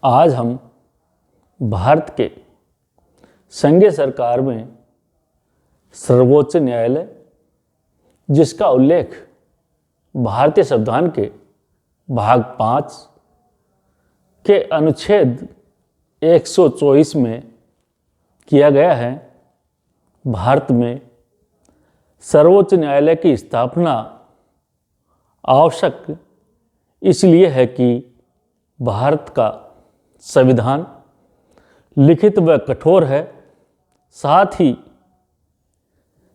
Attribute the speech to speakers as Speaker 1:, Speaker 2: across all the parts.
Speaker 1: आज हम भारत के संघीय सरकार में सर्वोच्च न्यायालय, जिसका उल्लेख भारतीय संविधान के भाग 5 के अनुच्छेद 124 में किया गया है, भारत में सर्वोच्च न्यायालय की स्थापना आवश्यक इसलिए है कि भारत का संविधान लिखित व कठोर है। साथ ही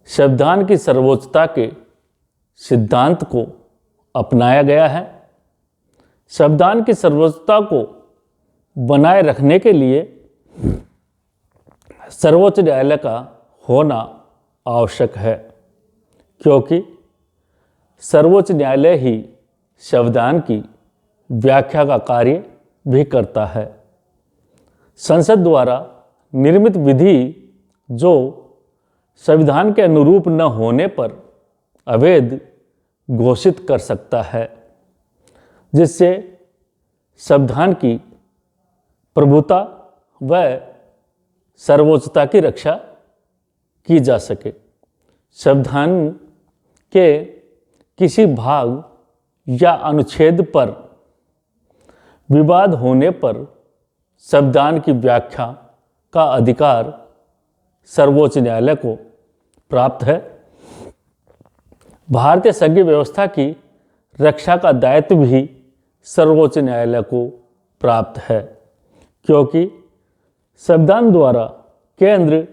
Speaker 1: संविधान की सर्वोच्चता के सिद्धांत को अपनाया गया है। संविधान की सर्वोच्चता को बनाए रखने के लिए सर्वोच्च न्यायालय का होना आवश्यक है, क्योंकि सर्वोच्च न्यायालय ही संविधान की व्याख्या का कार्य भी करता है। संसद द्वारा निर्मित विधि जो संविधान के अनुरूप न होने पर अवैध घोषित कर सकता है, जिससे संविधान की प्रभुता व सर्वोच्चता की रक्षा की जा सके। संविधान के किसी भाग या अनुच्छेद पर विवाद होने पर संविधान की व्याख्या का अधिकार सर्वोच्च न्यायालय को प्राप्त है। भारतीय संघीय व्यवस्था की रक्षा का दायित्व भी सर्वोच्च न्यायालय को प्राप्त है, क्योंकि संविधान द्वारा केंद्र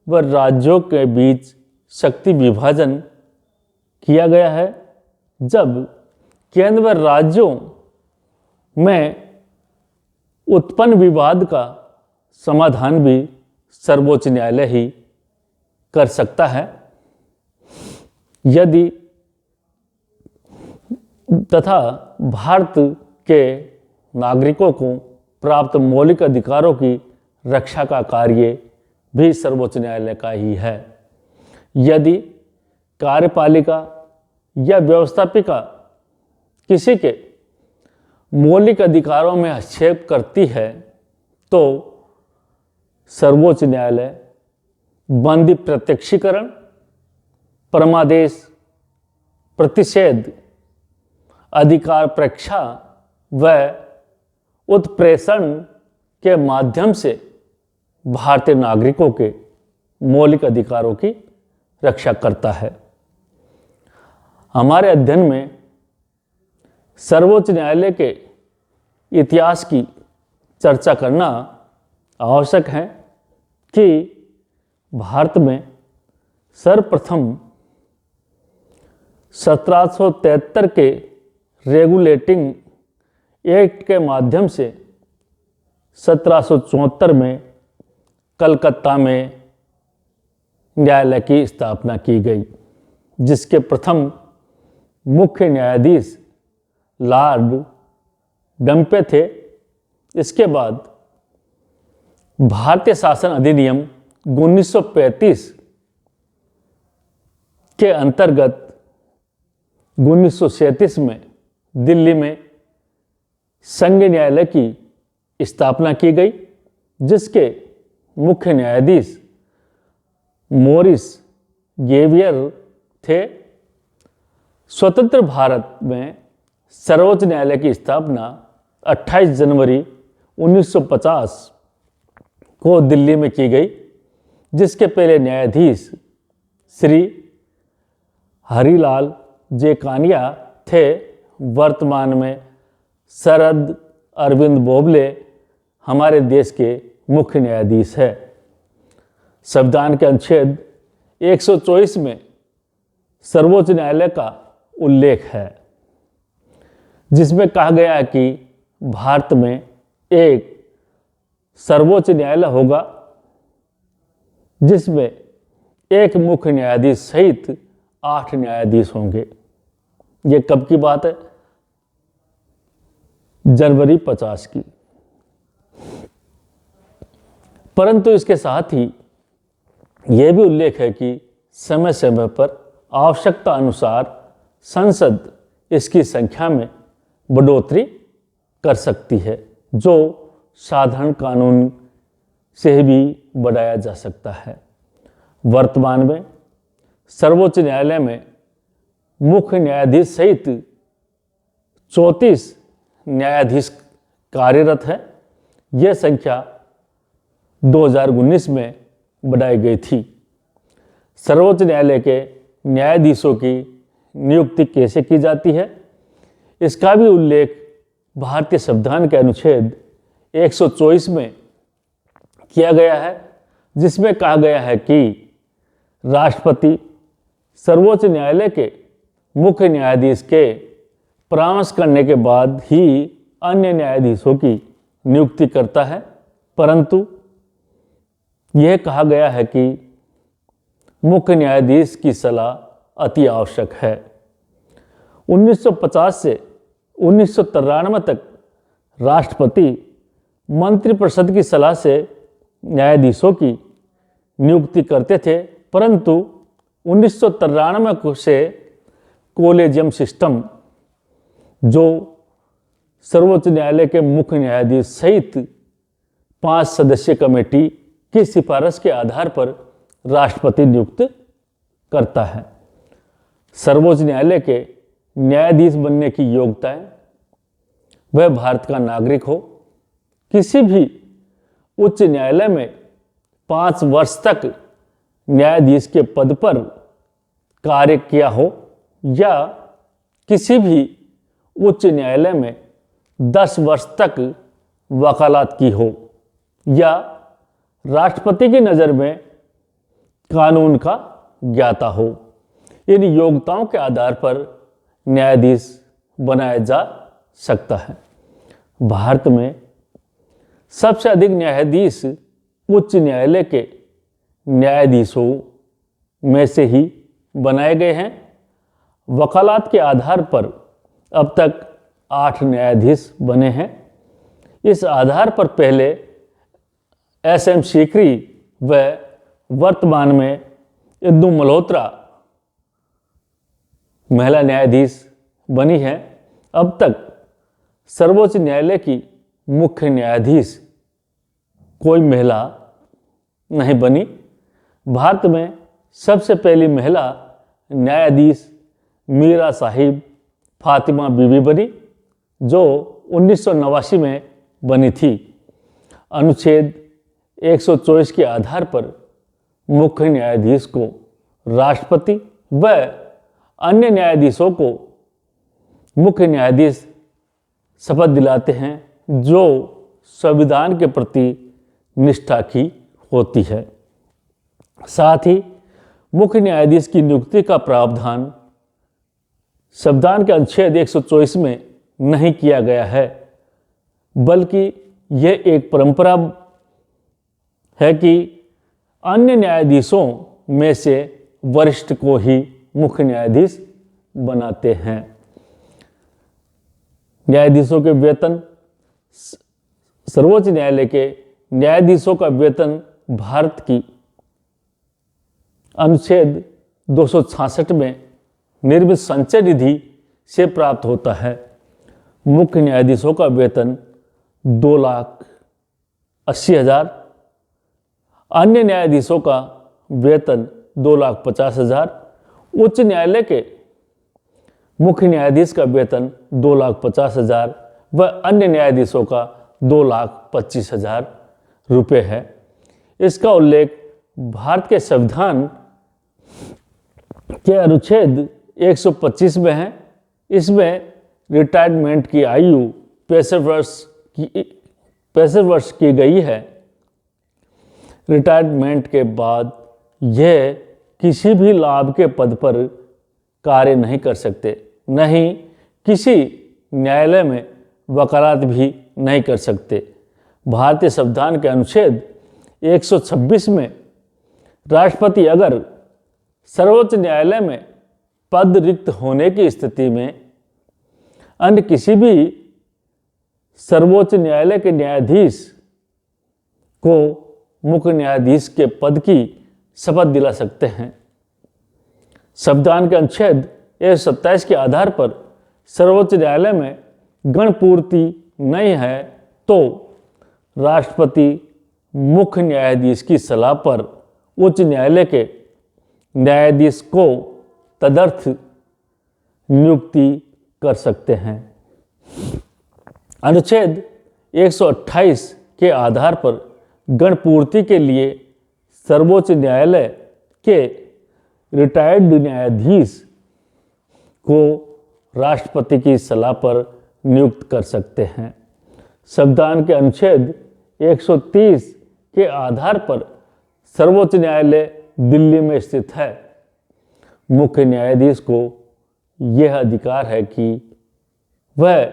Speaker 1: व राज्यों के बीच शक्ति विभाजन किया गया है। जब केंद्र व राज्यों में उत्पन्न विवाद का समाधान भी सर्वोच्च न्यायालय ही कर सकता है। यदि तथा भारत के नागरिकों को प्राप्त मौलिक अधिकारों की रक्षा का कार्य भी सर्वोच्च न्यायालय का ही है। यदि कार्यपालिका या व्यवस्थापिका किसी के मौलिक अधिकारों में हस्तक्षेप करती है तो सर्वोच्च न्यायालय बंदी प्रत्यक्षीकरण, परमादेश, प्रतिषेध, अधिकार परीक्षा व उत्प्रेषण के माध्यम से भारतीय नागरिकों के मौलिक अधिकारों की रक्षा करता है। हमारे अध्ययन में सर्वोच्च न्यायालय के इतिहास की चर्चा करना आवश्यक है कि भारत में सर्वप्रथम 1773 के रेगुलेटिंग एक्ट के माध्यम से 1774 में कलकत्ता में न्यायालय की स्थापना की गई, जिसके प्रथम मुख्य न्यायाधीश लॉर्ड डंपे थे। इसके बाद भारतीय शासन अधिनियम 1935 के अंतर्गत 1937 में दिल्ली में संघ न्यायालय की स्थापना की गई, जिसके मुख्य न्यायाधीश मॉरिस गेवियर थे। स्वतंत्र भारत में सर्वोच्च न्यायालय की स्थापना 28 जनवरी 1950 को दिल्ली में की गई, जिसके पहले न्यायाधीश श्री हरिलाल जे कानिया थे। वर्तमान में शरद अरविंद बोबले हमारे देश के मुख्य न्यायाधीश है। संविधान के अनुच्छेद 124 में सर्वोच्च न्यायालय का उल्लेख है, जिसमें कहा गया है कि भारत में एक सर्वोच्च न्यायालय होगा, जिसमें एक मुख्य न्यायाधीश सहित 8 न्यायाधीश होंगे। ये कब की बात है? जनवरी 50 की। परंतु इसके साथ ही यह भी उल्लेख है कि समय समय पर आवश्यकता अनुसार संसद इसकी संख्या में बढ़ोतरी कर सकती है, जो साधारण कानून से भी बढ़ाया जा सकता है। वर्तमान में सर्वोच्च न्यायालय में मुख्य न्यायाधीश सहित 34 न्यायाधीश कार्यरत है। यह संख्या 2019 में बढ़ाई गई थी। सर्वोच्च न्यायालय के न्यायाधीशों की नियुक्ति कैसे की जाती है, इसका भी उल्लेख भारतीय संविधान के अनुच्छेद 124 में किया गया है, जिसमें कहा गया है कि राष्ट्रपति सर्वोच्च न्यायालय के मुख्य न्यायाधीश के परामर्श करने के बाद ही अन्य न्यायाधीशों की नियुक्ति करता है, परंतु यह कहा गया है कि मुख्य न्यायाधीश की सलाह अति आवश्यक है। 1950 से 1993 तक राष्ट्रपति मंत्रिपरिषद की सलाह से न्यायाधीशों की नियुक्ति करते थे, परंतु 1993 से कॉलेजियम सिस्टम, जो सर्वोच्च न्यायालय के मुख्य न्यायाधीश सहित 5 सदस्यीय कमेटी की सिफारिश के आधार पर राष्ट्रपति नियुक्त करता है। सर्वोच्च न्यायालय के न्यायाधीश बनने की योग्यताएं: वह भारत का नागरिक हो, किसी भी उच्च न्यायालय में 5 वर्ष तक न्यायाधीश के पद पर कार्य किया हो, या किसी भी उच्च न्यायालय में 10 वर्ष तक वकालत की हो, या राष्ट्रपति की नज़र में कानून का ज्ञाता हो। इन योग्यताओं के आधार पर न्यायाधीश बनाया जा सकता है। भारत में सबसे अधिक न्यायाधीश उच्च न्यायालय के न्यायाधीशों में से ही बनाए गए हैं। वकालत के आधार पर अब तक 8 न्यायाधीश बने हैं। इस आधार पर पहले SM सीकरी व वर्तमान में इंदु मल्होत्रा महिला न्यायाधीश बनी है। अब तक सर्वोच्च न्यायालय की मुख्य न्यायाधीश कोई महिला नहीं बनी। भारत में सबसे पहली महिला न्यायाधीश मीरा साहिब फातिमा बीबी बनी, जो 1989 में बनी थी। अनुच्छेद 124 के आधार पर मुख्य न्यायाधीश को राष्ट्रपति व अन्य न्यायाधीशों को मुख्य न्यायाधीश शपथ दिलाते हैं, जो संविधान के प्रति निष्ठा की होती है। साथ ही मुख्य न्यायाधीश की नियुक्ति का प्रावधान संविधान के अनुच्छेद 124 में नहीं किया गया है, बल्कि यह एक परंपरा है कि अन्य न्यायाधीशों में से वरिष्ठ को ही मुख्य न्यायाधीश बनाते हैं। न्यायाधीशों के वेतन: सर्वोच्च न्यायालय के न्यायाधीशों का वेतन भारत की अनुच्छेद 266 में निर्मित संचय निधि से प्राप्त होता है। मुख्य न्यायाधीशों का वेतन 2,80,000, अन्य न्यायाधीशों का वेतन 2,50,000, उच्च न्यायालय के मुख्य न्यायाधीश का वेतन 2,50,000 व अन्य न्यायाधीशों का 2,25,000 रुपये है। इसका उल्लेख भारत के संविधान के अनुच्छेद 125 में है। इसमें रिटायरमेंट की आयु 65 वर्ष की गई है। रिटायरमेंट के बाद यह किसी भी लाभ के पद पर कार्य नहीं कर सकते, नहीं किसी न्यायालय में वकालत भी नहीं कर सकते। भारतीय संविधान के अनुच्छेद 126 में राष्ट्रपति अगर सर्वोच्च न्यायालय में पद रिक्त होने की स्थिति में अन्य किसी भी सर्वोच्च न्यायालय के न्यायाधीश को मुख्य न्यायाधीश के पद की शपथ दिला सकते हैं। संविधान के अनुच्छेद 127 के आधार पर सर्वोच्च न्यायालय में गणपूर्ति नहीं है तो राष्ट्रपति मुख्य न्यायाधीश की सलाह पर उच्च न्यायालय के न्यायाधीश को तदर्थ नियुक्ति कर सकते हैं। अनुच्छेद 128 के आधार पर गणपूर्ति के लिए सर्वोच्च न्यायालय के रिटायर्ड न्यायाधीश को राष्ट्रपति की सलाह पर नियुक्त कर सकते हैं। संविधान के अनुच्छेद 130 के आधार पर सर्वोच्च न्यायालय दिल्ली में स्थित है। मुख्य न्यायाधीश को यह अधिकार है कि वह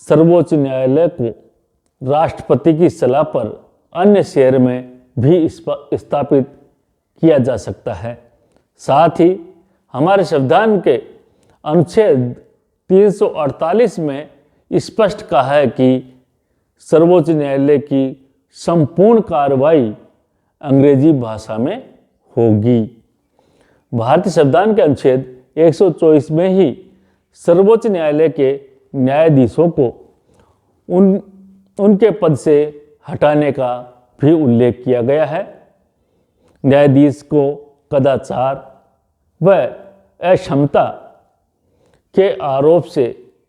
Speaker 1: सर्वोच्च न्यायालय को राष्ट्रपति की सलाह पर अन्य शहर में भी स्थापित किया जा सकता है। साथ ही हमारे संविधान के अनुच्छेद 348 में स्पष्ट कहा है कि सर्वोच्च न्यायालय की संपूर्ण कार्रवाई अंग्रेजी भाषा में होगी। भारतीय संविधान के अनुच्छेद 124 में ही सर्वोच्च न्यायालय के न्यायाधीशों को उनके पद से हटाने का भी उल्लेख किया गया है। न्यायाधीश को कदाचार व अक्षमता के आरोप से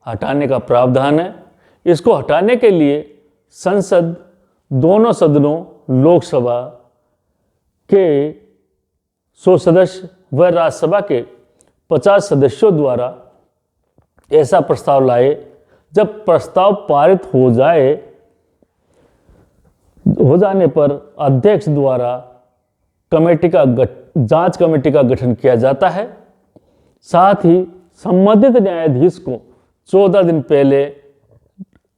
Speaker 1: हटाने का प्रावधान है। इसको हटाने के लिए संसद दोनों सदनों लोकसभा के 100 सदस्य व राज्यसभा के 50 सदस्यों द्वारा ऐसा प्रस्ताव लाए। जब प्रस्ताव पारित हो जाने पर अध्यक्ष द्वारा जांच कमेटी का गठन किया जाता है। साथ ही संबंधित न्यायाधीश को 14 दिन पहले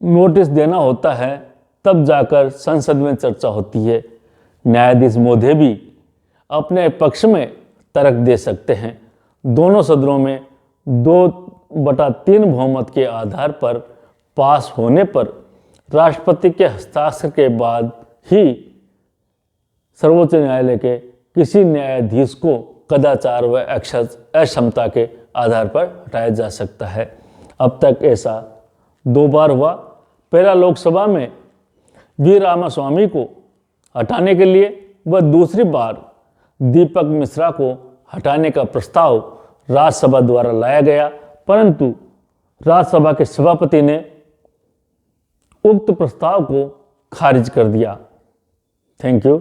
Speaker 1: नोटिस देना होता है, तब जाकर संसद में चर्चा होती है। न्यायाधीश महोदय भी अपने पक्ष में तर्क दे सकते हैं। दोनों सदनों में 2/3 बहुमत के आधार पर पास होने पर राष्ट्रपति के हस्ताक्षर के बाद ही सर्वोच्च न्यायालय के किसी न्यायाधीश को कदाचार व अक्षमता के आधार पर हटाया जा सकता है। अब तक ऐसा 2 बार हुआ। पहला लोकसभा में वी रामास्वामी को हटाने के लिए व दूसरी बार दीपक मिश्रा को हटाने का प्रस्ताव राज्यसभा द्वारा लाया गया, परंतु राज्यसभा के सभापति ने उक्त प्रस्ताव को खारिज कर दिया। Thank you.